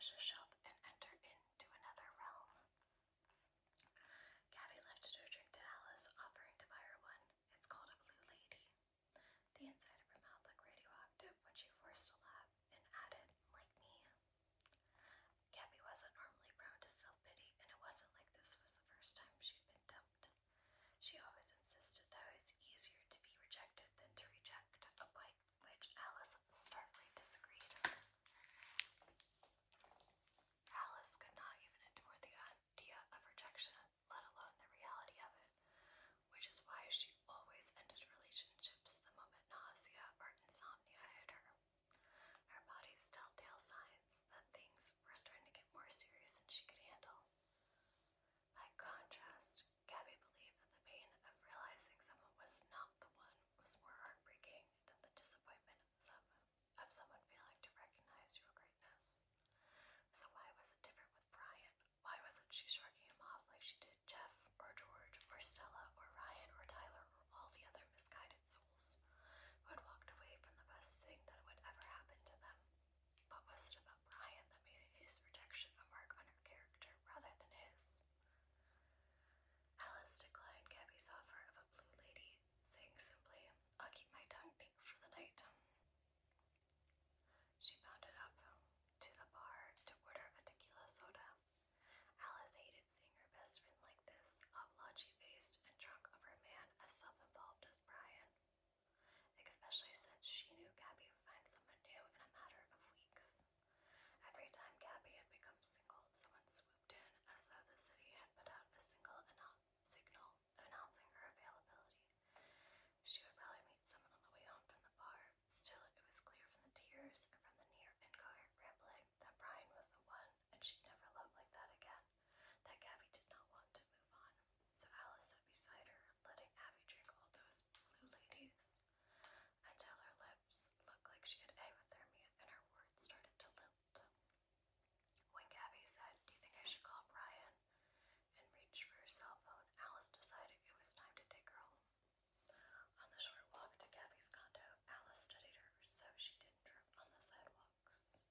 demolish a shelf and enter into another realm. Gabby lifted her drink to Alice, offering to buy her one. It's called a Blue Lady. The inside of her mouth looked radioactive when she forced a laugh and added, like me. Gabby wasn't normally prone to self-pity, and it wasn't like this was the first time she'd been dumped. She always insisted that it was easier to be rejected than to reject, a point which Alice starkly disagreed. Alice could not even endure the idea of rejection, let alone the reality of it, which is why she always ended relationships the moment nausea or insomnia hit her. Her body's telltale signs that things were starting to get more serious than she could handle. By contrast, Gabby believed that the pain of realizing someone was not the one was more heartbreaking than the disappointment of someone failing to recognize your greatness. So why was it different with Brian? Why wasn't she shrugging him off like she did Jeff or George or Stella or Ryan or Tyler or all the other misguided souls who had walked away from the best thing that would ever happen to them? What was it about Brian that made his rejection a mark on her character rather than his? Alice declined Gabby's offer of a Blue Lady, saying simply, I'll keep my tongue pink for the night. She bounded up to the bar to order a tequila soda. Alice hated seeing her best friend like this, oblongy-faced and drunk over a man as self-involved as Brian, especially since she knew Gabby would find someone new in a matter of weeks. Every time Gabby had become single, someone swooped in as though the city had put out a signal announcing her availability. She would probably meet someone on the way home from the bar. Still, it was clear from the tears and from the near incoherent rambling that Brian was the one, and she'd never love like that again, that Gabby did not want to move on. So Alice sat beside her, letting Abby drink all those Blue Ladies, until her lips looked like she had A with their meat and her words started to lilt. When Gabby said, do you think I should call Brian, and reached for her cell phone, Alice decided it was time to take her home. On the short walk to Gabby's condo, Alice studied her so she didn't trip on the sidewalks.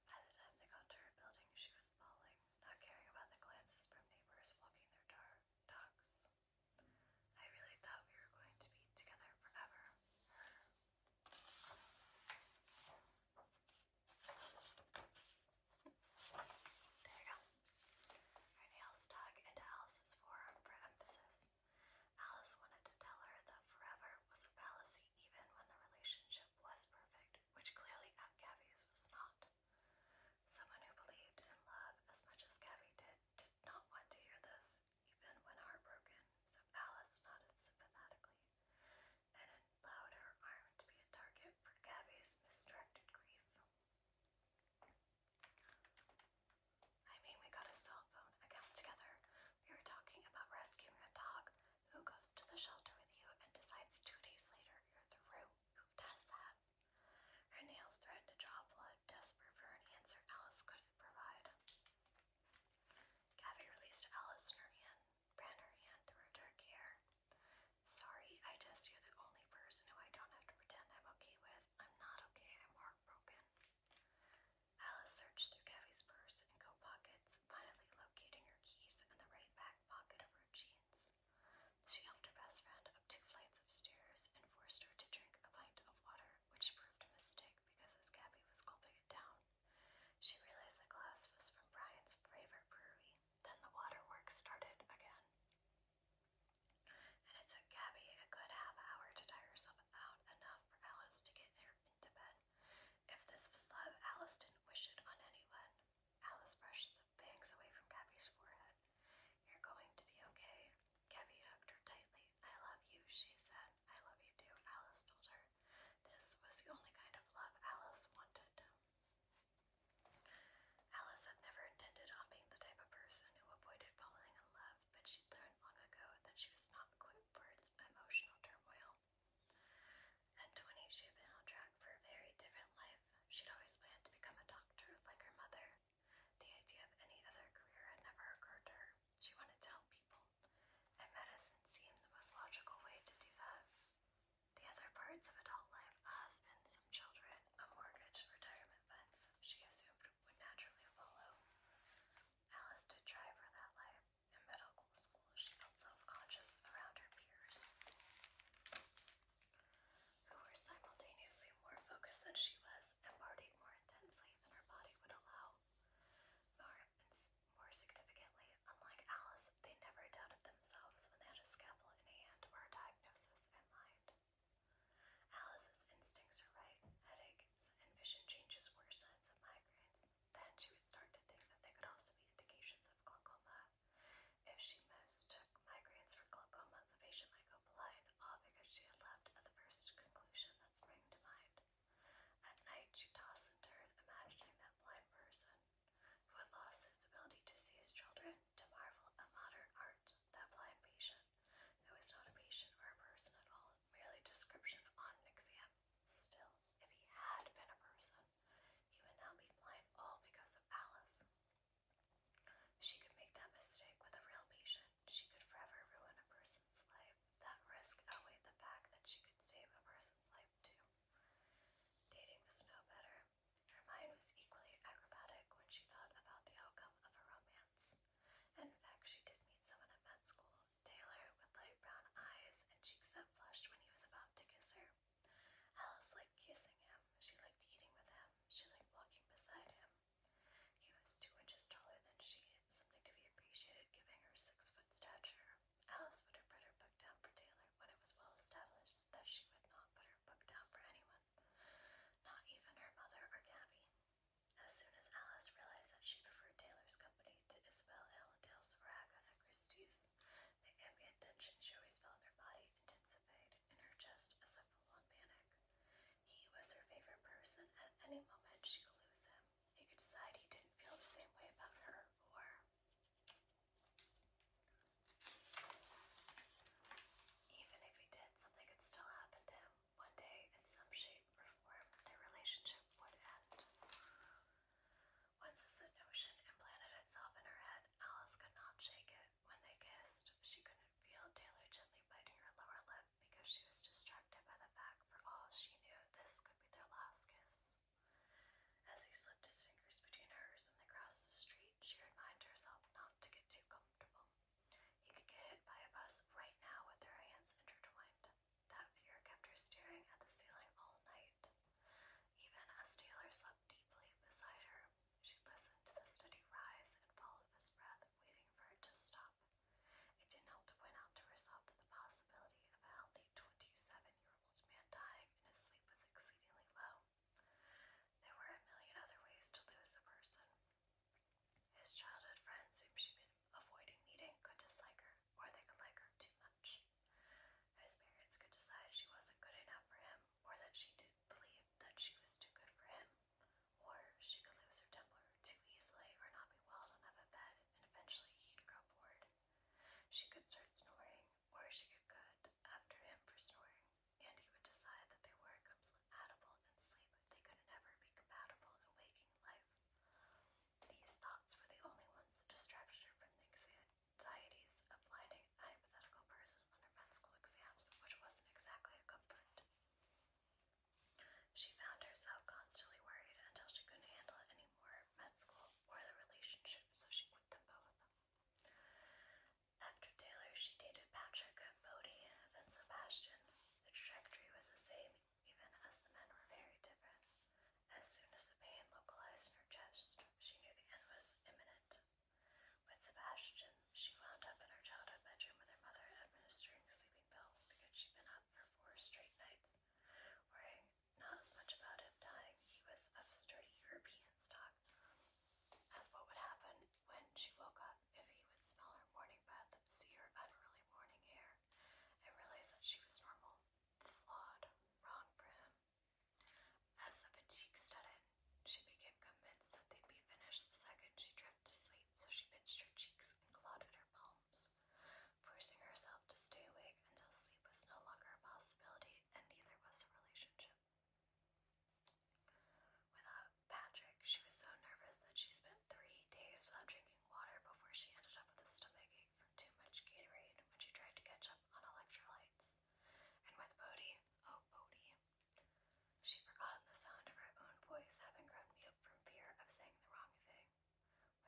By the time they got to her building, she was bawling, not caring about the glances from neighbors walking their dogs. I really thought we were going to be together forever. There you go. Her nails dug into Alice's forearm for emphasis. Alice wanted to tell her that forever was a fallacy even when the relationship was perfect, which clearly Gabby's was not. Someone who believed in love as much as Gabby did not want to hear this, even when heartbroken, so Alice nodded sympathetically and allowed her arm to be a target for Gabby's misdirected grief. I mean, we got a cell phone account together. We were talking about rescuing a dog. Who goes to the shelter with you and decides 2 days later you're through? Who does that? Her nails threatened to draw blood, desperate for an answer Alice couldn't provide. Gabby released Alice and ran her hand through her dark hair. Sorry, you're the only person who I don't have to pretend I'm okay with. I'm not okay, I'm heartbroken. Alice searched through Gabby's purse and coat pockets, finally locating her keys in the right back pocket of her jeans. She helped her best friend up 2 flights of stairs and forced her to drink a pint of water, which proved a mistake because as Gabby was gulping it down, she realized the glass was from Brian's favorite brewery. Then the waterworks started again. And it took Gabby a good half hour to tire herself out enough for Alice to get her into bed. If this was love, Alice didn't wish it on anyone.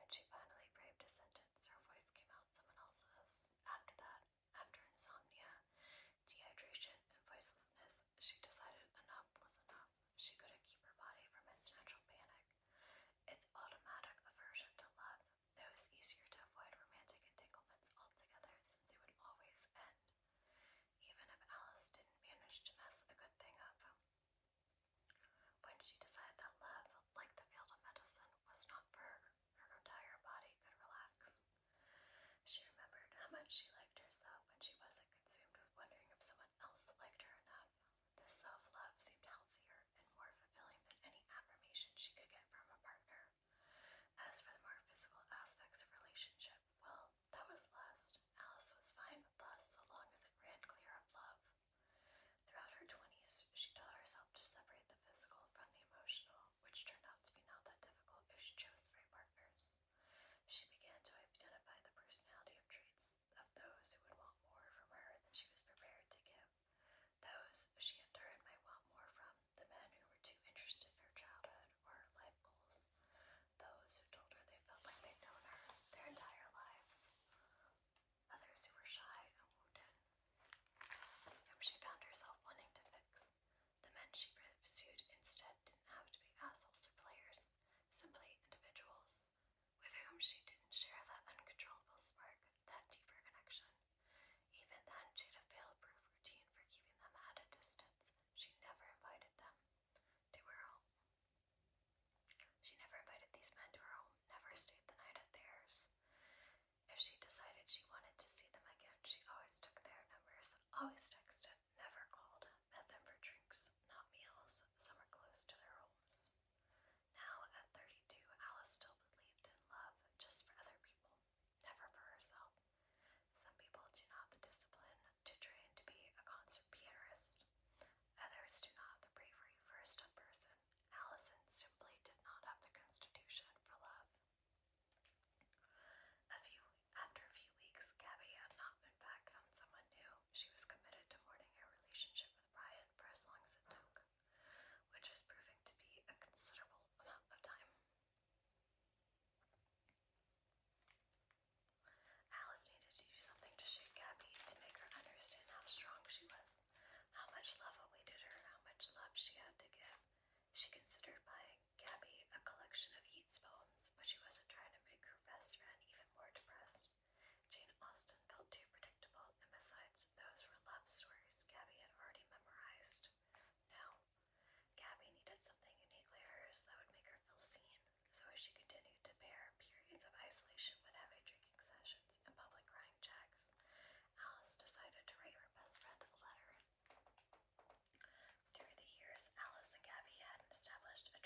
when she finally braved a sentence, her voice came out someone else's. After that, after insomnia, dehydration, and voicelessness, she decided enough was enough. She couldn't keep her body from its natural panic, its automatic aversion to love. It was easier to avoid romantic entanglements altogether since they would always end, even if Alice didn't manage to mess a good thing up. When she decided that love, like the field of medicine, was not for her, her entire body could relax. She remembered how much she liked herself when she wasn't consumed with wondering if someone else liked her enough. This self-love seemed healthier and more fulfilling than any affirmation she could get from a partner. As for the more physical aspects of relationship, well, that was lust. Alice was fine with lust so long as it ran clear of love. Throughout her 20s, she taught herself to separate the physical from the emotional, which turned out to be not that difficult if she chose the right partners. She began to identify the personality of traits of those who would want more from her than she was prepared to give. Those she in turn might want more from the men who were too interested in her childhood or her life goals. Those who told her they felt like they'd known her their entire lives. Others who were shy and wounded, whom she found herself wanting to fix. The men she pursued instead didn't have to be assholes or players, simply individuals with whom she didn't share that uncontrollable spark, that deeper connection. Even then, she had a fail-proof routine for keeping them at a distance. She never invited them to her home. She never invited these men to her home, never stayed the night at theirs. If she decided she wanted to see them again, she always took their numbers, always texted, never called, met them for drinks, not meals, somewhere close to their homes. Now, at 32, Alice still believed in love, just for other people, never for herself. Some people do not have the discipline to train to be a concert pianist. Others do not have the bravery for a stunt person. Allison simply did not have the constitution for love. After a few weeks, Gabby had not in fact found someone new. She was committed to mourning her relationship with Brian for as long as it took, which was proving to be a considerable amount of time. Alice needed to do something to shake Gabby, to make her understand how strong she was, how much love awaited her, how much love she had to give. She considered buying Gabby a collection of Yeats poems, but she wasn't trying to make her best friend even more depressed. Jane Austen felt too predictable, and besides, those were love stories Gabby had already memorized. No, Gabby needed something uniquely hers that would make her feel seen, so as she continued to bear periods of isolation with heavy drinking sessions and public crying checks, Alice decided to write her best friend a letter. Through the years, Alice and Gabby had established a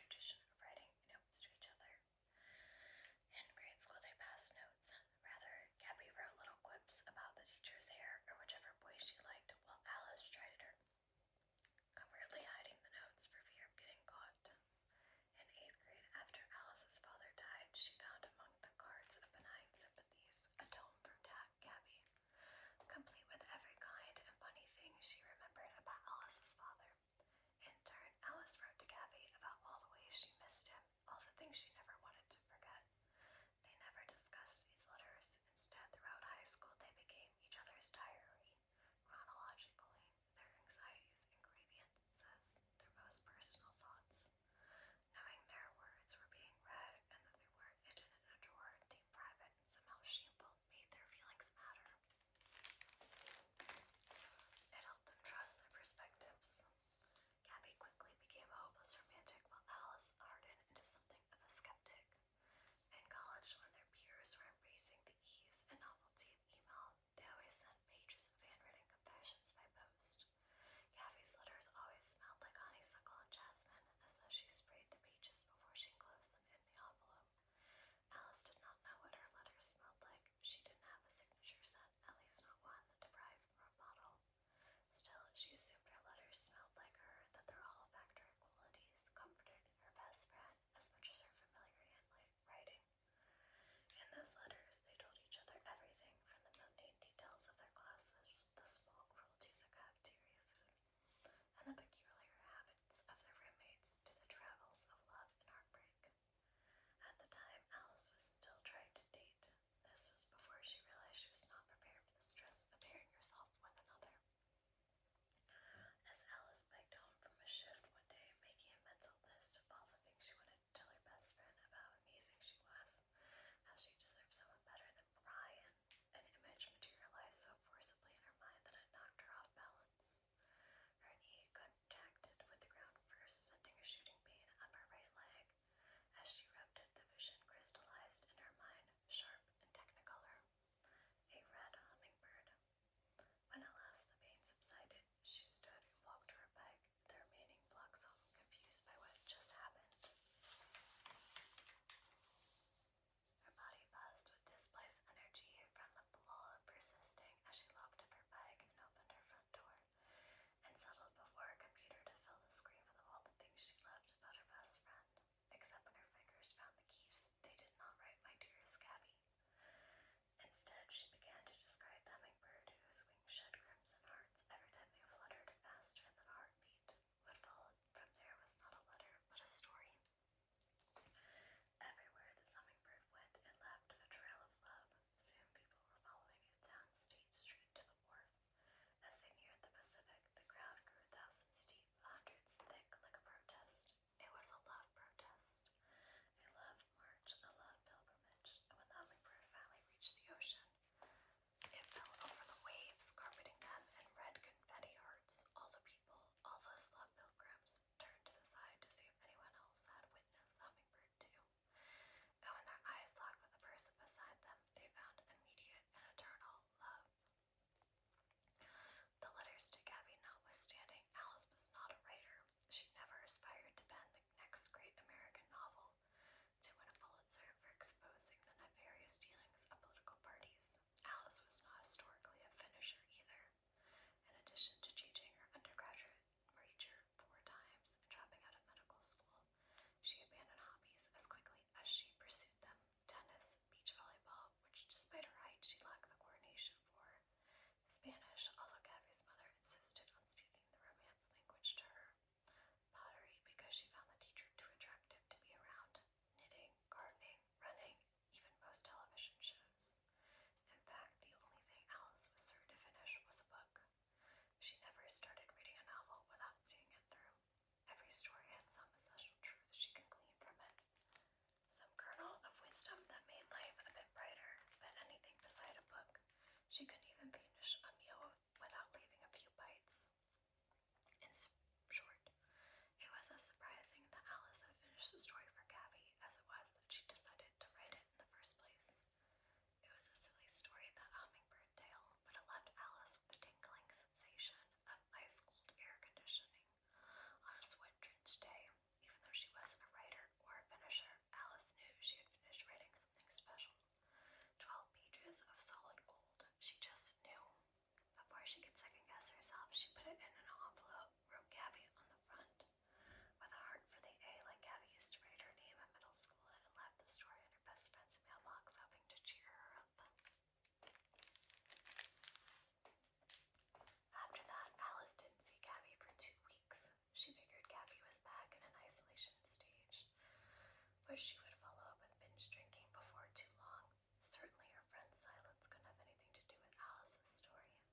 But she would follow up with binge drinking before too long. Certainly her friend's silence couldn't have anything to do with Alice's story.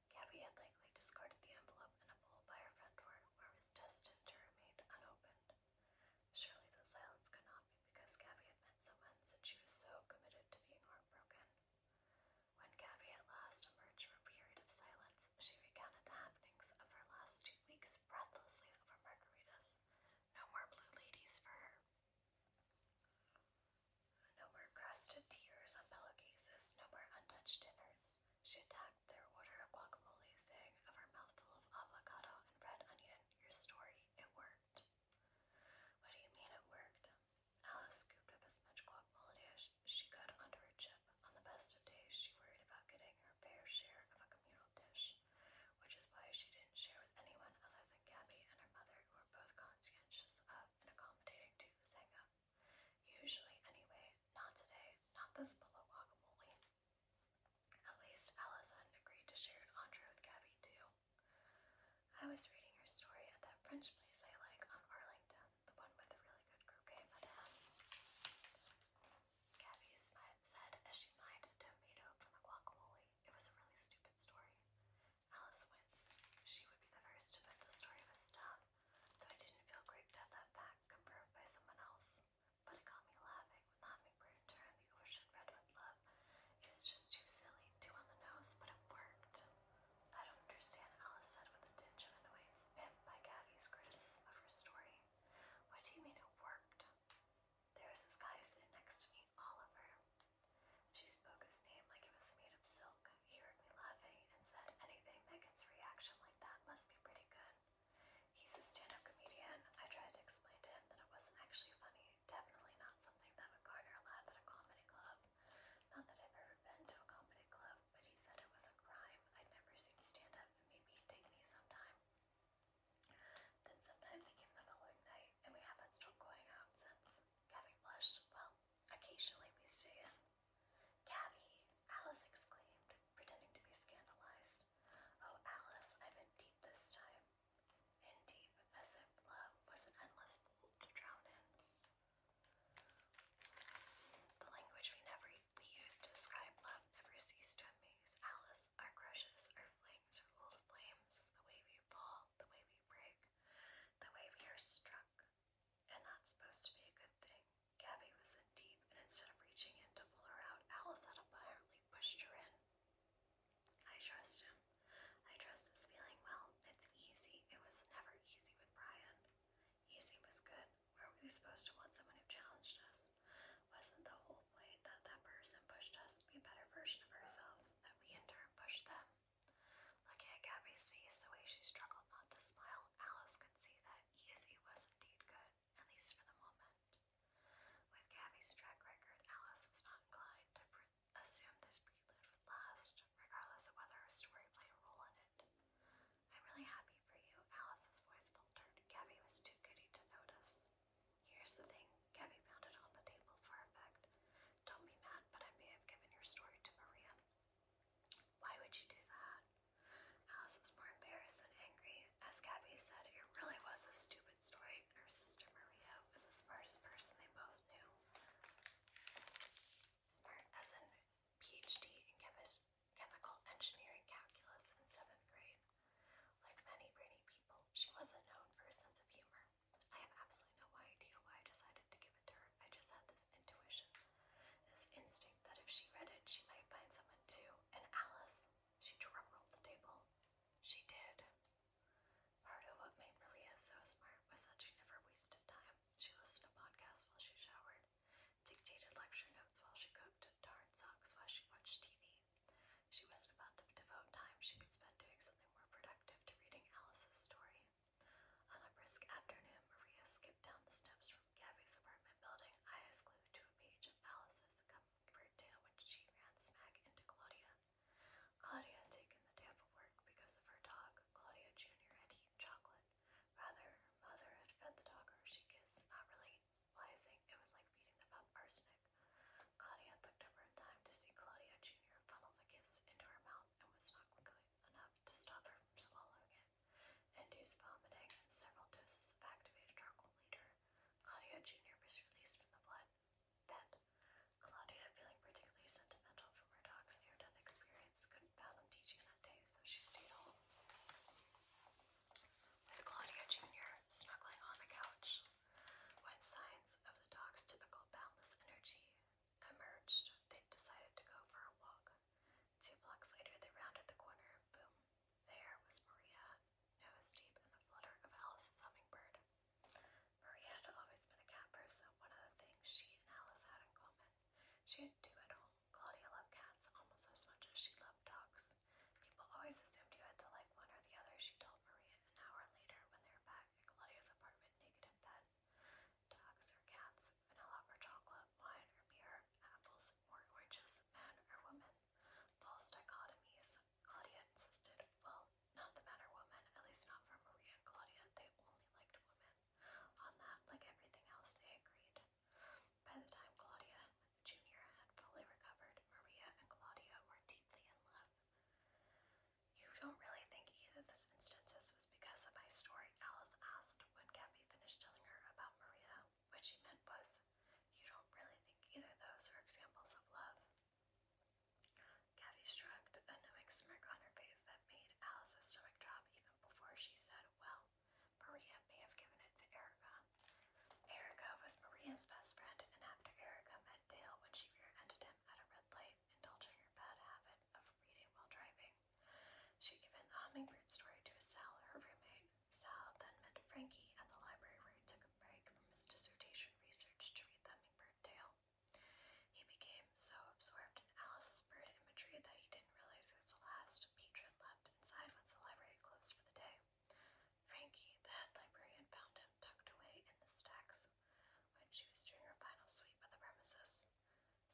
Gabby had likely discarded the envelope in a bowl by her front door where it was destined to remain unopened. Surely the silence could not be because Gabby had met someone since she was so committed to being heartbroken. When Gabby at last emerged from a period of silence, she recounted the happenings of her last 2 weeks breathlessly over margaritas. No more blue ladies for her. No more crusted tears on pillowcases, no more untouched dinners. She attacked their order of guacamole, saying of her mouthful of avocado and red onion, "Your story, it worked." What do you mean it worked? Alice scooped up as much guacamole as she could onto her chip. On the best of days, she worried about getting her fair share of a communal dish, which is why she didn't share with anyone other than Gabby and her mother, who were both conscientious of and accommodating to this hang-up. Usually, anyway. Not today. Not this bowl of guacamole. At least Alice hadn't agreed to share an entree with Gabby, too. I was reading her story at that French place I like on Arlington, the one with the really good croquet madame. Gabby said as she mined a tomato from the guacamole. It was a really stupid story. Alice winced. She would be the first to admit the story was dumb, though it didn't feel great to have that fact confirmed by someone else. But it got me laughing when the hummingbird turned the ocean red with love. It is just too silly, too on the nose, but it worked. I don't understand, Alice said with a tinge of annoyance. She had 2 at home. Claudia loved cats almost as much as she loved dogs. People always assumed you had to like one or the other, she told Maria an hour later when they were back at Claudia's apartment naked in bed. Dogs or cats, vanilla or chocolate, wine or beer, apples or oranges, man or woman. False dichotomies, Claudia insisted. Well, not the man or woman, at least not for Maria and Claudia. They only liked women. On that, like everything else, they agreed. By the time Claudia Jr. had fully recovered, Maria and Claudia were deeply in love. You don't really think either of those instances was because of my story? Alice asked when Gabby finished telling her about Maria. What she meant was, you don't really think either of those are examples of love? Gabby shrugged, a knowing smirk on her face that made Alice's stomach drop even before she said, well, Maria may have given it to Erica. Erica was Maria's best friend, and after Erica met Dale when she rear-ended him at a red light, indulging her bad habit of reading while driving, she'd given the hummingbird story to Sal, her roommate. Sal then met Frankie at the library where he took a break from his dissertation research to read the hummingbird tale. He became so absorbed in Alice's bird imagery that he didn't realize his last patron left inside once the library closed for the day. Frankie, the head librarian, found him tucked away in the stacks when she was doing her final sweep of the premises.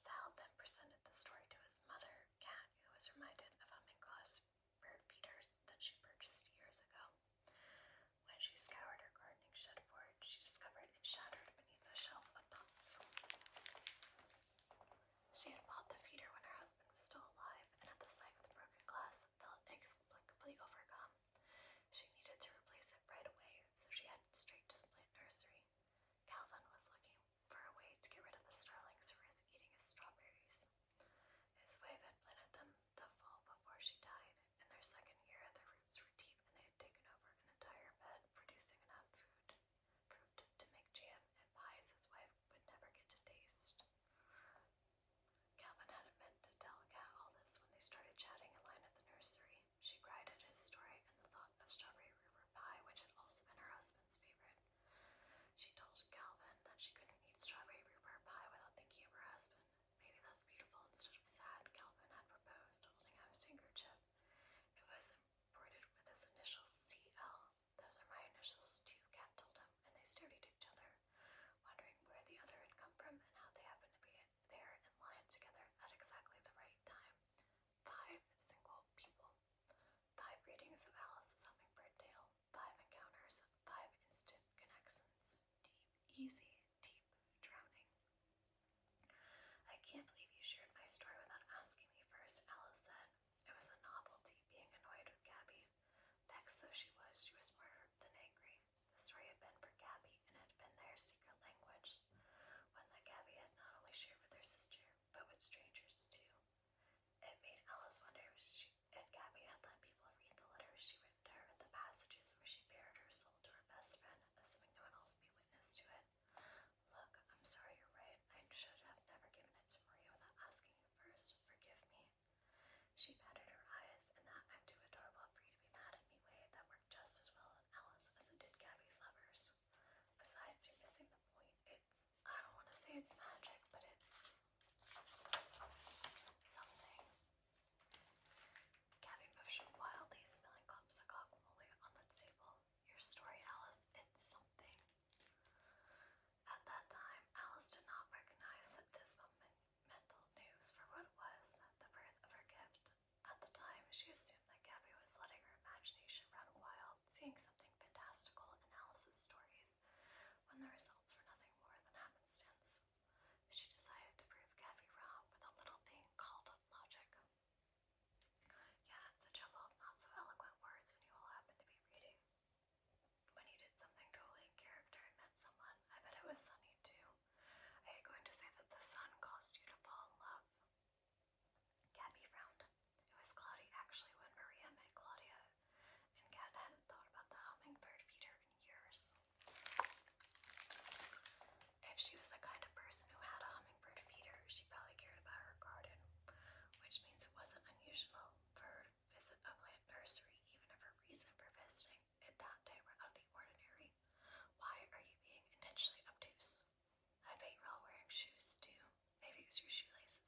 Sal then presented the story to his mother, Kat, who was reminded of humming-glass bird feeders that she purchased years ago. When she scoured her gardening shed for it, she discovered it shattered beneath a shelf of pots. She had bought the feeder when her husband was still alive, and at the sight of the broken glass, felt inexplicably overcome. She needed to replace it right away, so she headed straight to the plant nursery. Calvin was looking for a way to get rid of the starlings who was eating his strawberries. His wife had planted them the fall before she died. In their second year, their roots were deep and they had taken over an entire bed, producing enough fruit to make jam and pies his wife would never get to taste. Calvin hadn't meant to tell Kat all this when they started chatting in line at the nursery. She cried at his story and the thought of strawberry rhubarb pie, which had also been her husband's favorite. She told Calvin that she couldn't eat strawberry rhubarb pie without thinking of her husband. Maybe that's beautiful instead of sad, Calvin had proposed, holding out his handkerchief. It was embroidered with his initials, CL. Those are my initials too, Kat told him, and they stared at each other, wondering where the other had come from and how they happened to be there in line together at exactly the right time. 5 single people. 5 readings of Alice's hummingbird tale. 5 encounters. 5 instant connections. Easy, deep, drowning. I can't believe you shared my story without asking me first, Alice said. It was a novelty being annoyed with Gabby. Vexed though she was more hurt than angry. The story had been for Gabby, and it had been their secret language, one that Gabby had not only shared with her sister, but with strangers too. It made Alice wonder if Gabby had let people read the letters she wrote to her, the passages where she bared her soul to her best friend, assuming no one else be witness to it. Look, I'm sorry, you're right. I should have never given it to Maria without asking you first. Forgive me. She patted her eyes in that I'm too adorable for you to be mad at me way that worked just as well on Alice as it did Gabby's lovers. Besides, you're missing the point. I don't want to say it's magic, but it's something. Gabby motioned wildly, smelling clumps of guacamole on the table. Your story, Alice, it's something. At that time, Alice did not recognize this mental news for what it was, the birth of her gift. At the time, she assumed that Gabby was letting her imagination run wild, seeing something fantastical in Alice's stories, when the results were nothing more than happenstance. She decided to prove Gabby wrong with a little thing called logic. Yeah, it's a jumble of not so eloquent words when you all happen to be reading. When you did something totally in character and met someone, I bet it was sunny too. Are you going to say that the sun caused you to fall in love? Gabby frowned. It was cloudy actually when Maria met Claudia, and Kat hadn't thought about the hummingbird feeder in years. If she was the kind of person who had a hummingbird feeder, she probably cared about her garden, which means it wasn't unusual for her to visit a plant nursery, even if her reason for visiting it that day were out of the ordinary. Why are you being intentionally obtuse? I bet you're all wearing shoes too. Maybe it was your shoelaces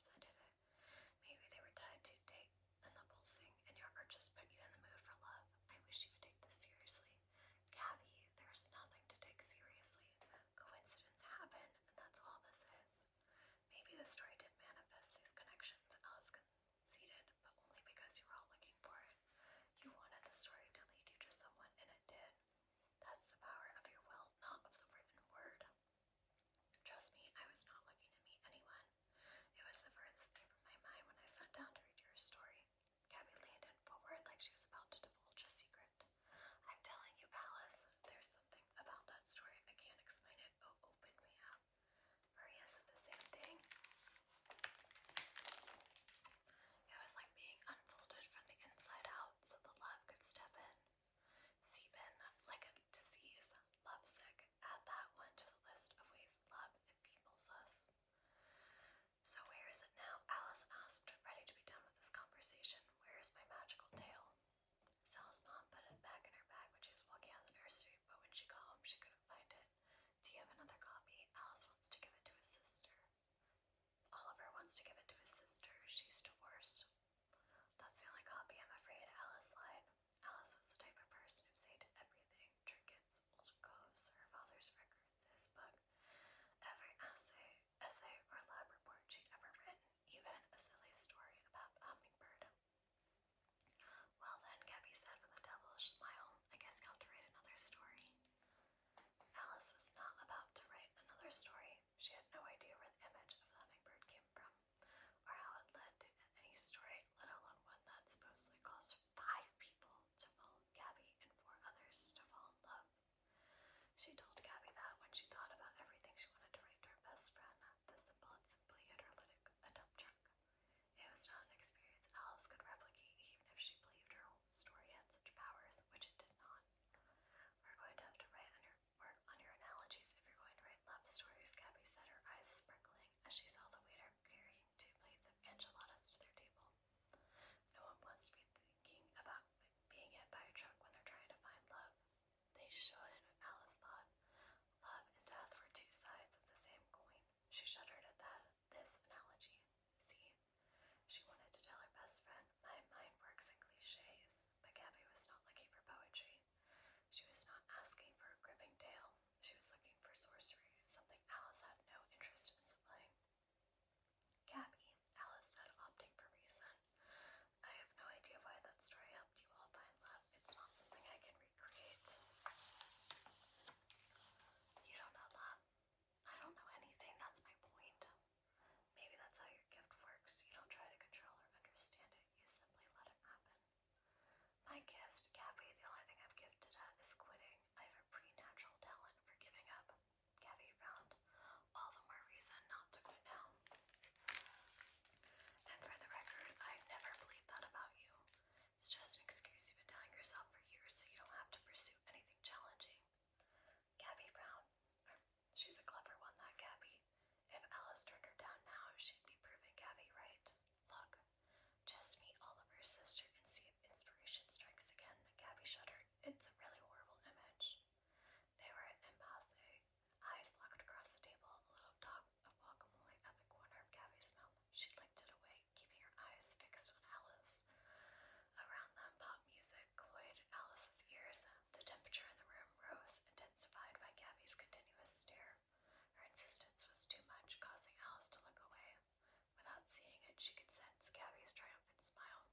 she could sense Gabby's triumphant smile.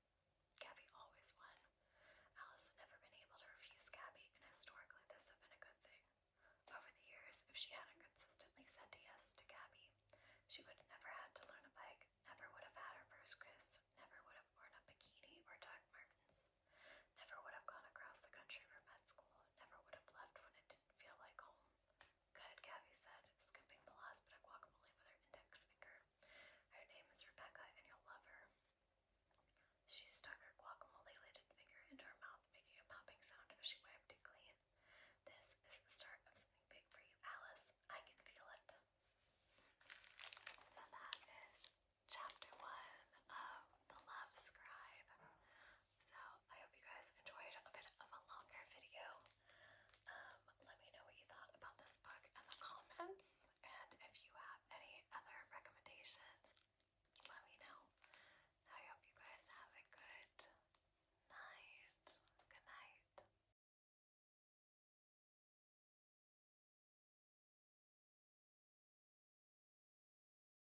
Gabby always won. Alice had never been able to refuse Gabby, and historically this had been a good thing. Over the years, if she hadn't consistently said yes to Gabby, she would have never had to learn a bike, never would have had her first kiss, never would have worn a bikini or Doc Martens, never would have gone across the country for med school, never would have left when it didn't feel like home. Good, Gabby said, scooping the last bit of guacamole with her index finger. Her name is Rebecca, and you'll love her. She stuck